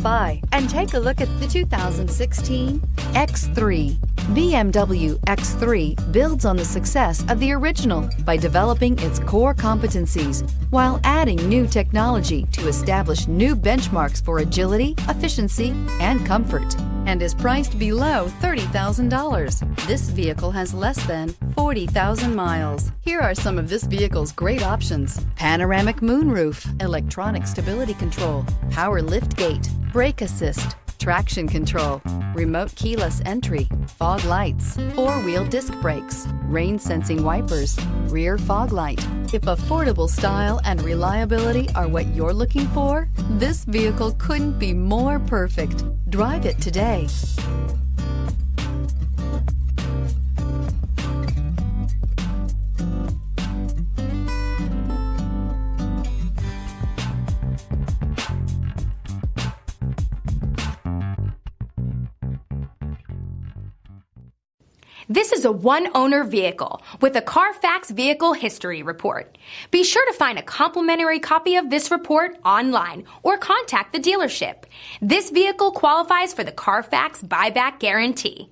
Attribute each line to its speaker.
Speaker 1: by and take a look at the 2016 X3. BMW X3 builds on the success of the original by developing its core competencies while adding new technology to establish new benchmarks for agility, efficiency, and comfort, and is priced below $30,000. This vehicle has less than 40,000 miles. Here are some of this vehicle's great options: panoramic moonroof, electronic stability control, power liftgate, brake assist, traction control, remote keyless entry, fog lights, four-wheel disc brakes, rain sensing wipers, rear fog light. If affordable style and reliability are what you're looking for, this vehicle couldn't be more perfect. Drive it today.
Speaker 2: This is a one-owner vehicle with a Carfax Vehicle History Report. Be sure to find a complimentary copy of this report online or contact the dealership. This vehicle qualifies for the Carfax Buyback Guarantee.